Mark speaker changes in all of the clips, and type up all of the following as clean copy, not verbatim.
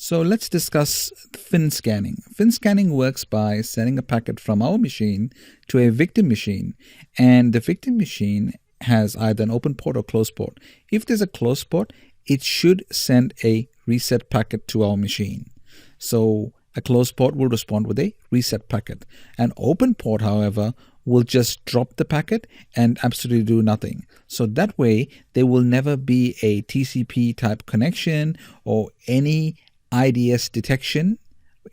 Speaker 1: So let's discuss fin scanning. Fin scanning works by sending a packet from our machine to a victim machine, and the victim machine has either an open port or closed port. If there's a closed port, it should send a reset packet to our machine. So a closed port will respond with a reset packet. An open port, however, will just drop the packet and absolutely do nothing. So that way, there will never be a TCP type connection or any IDS detection,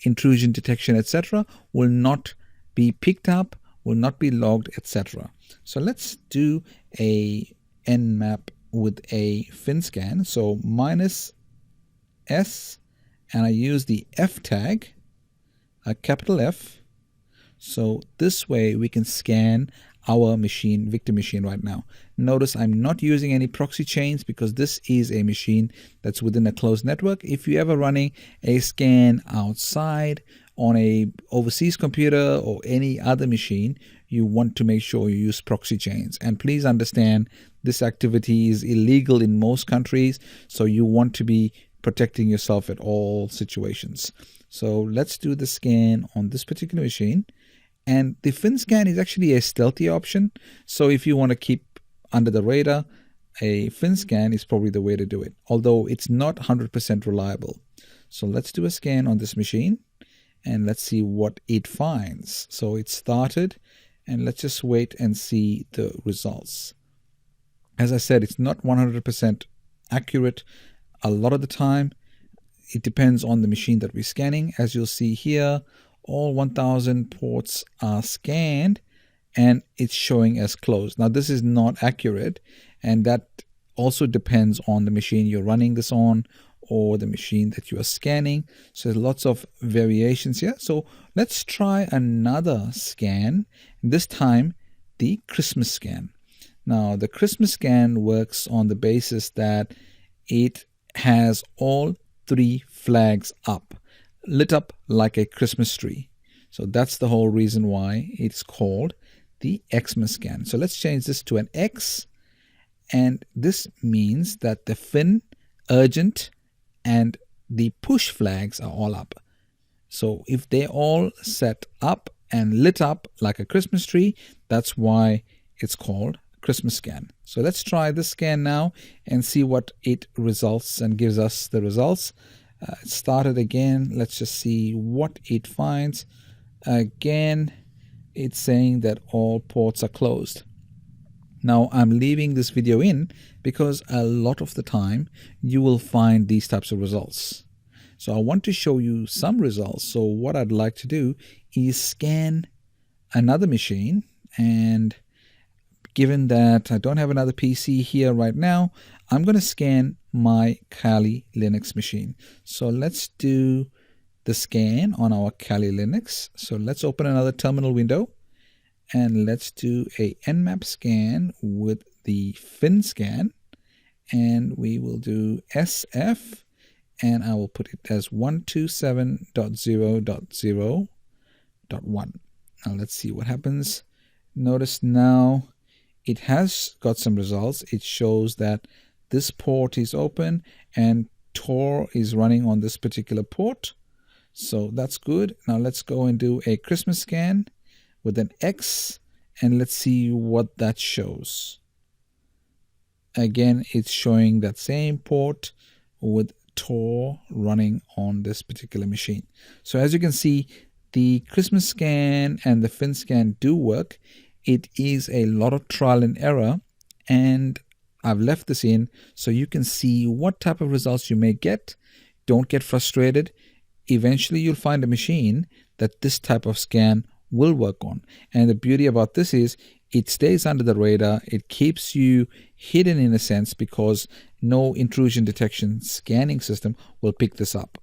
Speaker 1: intrusion detection, etc. will not be picked up, will not be logged, etc. So let's do a nmap with a fin scan. So -s, and I use the F tag, a capital F. So this way we can scan our machine, victim machine right now. Notice I'm not using any proxy chains because this is a machine that's within a closed network. If you're ever running a scan outside on a overseas computer or any other machine, you want to make sure you use proxy chains. And please understand this activity is illegal in most countries, so you want to be protecting yourself at all situations. So let's do the scan on this particular machine. And the fin scan is actually a stealthy option. So if you want to keep under the radar, a fin scan is probably the way to do it, although it's not 100% reliable. So let's do a scan on this machine and let's see what it finds. So it started, and let's just wait and see the results. As I said, it's not 100% accurate a lot of the time. It depends on the machine that we're scanning. As you'll see here, all 1000 ports are scanned and it's showing as closed. Now this is not accurate, and that also depends on the machine you're running this on or the machine that you are scanning. So there's lots of variations here. So let's try another scan, this time the Christmas scan. Now the Christmas scan works on the basis that it has all 3 flags up, lit up like a Christmas tree. So that's the whole reason why it's called the XMAS scan. So let's change this to an X, and this means that the fin, urgent, and the push flags are all up. So if they're all set up and lit up like a Christmas tree, that's why it's called Christmas scan. So let's try this scan now and see what it results and gives us the results. It started again. Let's just see what it finds. Again, it's saying that all ports are closed. Now I'm leaving this video in because a lot of the time you will find these types of results. So I want to show you some results. So what I'd like to do is scan another machine, and given that I don't have another PC here right now, I'm going to scan my Kali Linux machine. So let's do the scan on our Kali Linux. So let's open another terminal window and let's do a nmap scan with the fin scan, and we will do SF, and I will put it as 127.0.0.1. Now let's see what happens. Notice now it has got some results. It shows that this port is open and Tor is running on this particular port. So that's good. Now let's go and do a Christmas scan with an X, and let's see what that shows. Again, it's showing that same port with Tor running on this particular machine. So as you can see, the Christmas scan and the fin scan do work. It is a lot of trial and error, and I've left this in so you can see what type of results you may get. Don't get frustrated. Eventually you'll find a machine that this type of scan will work on. And the beauty about this is it stays under the radar. It keeps you hidden in a sense because no intrusion detection scanning system will pick this up.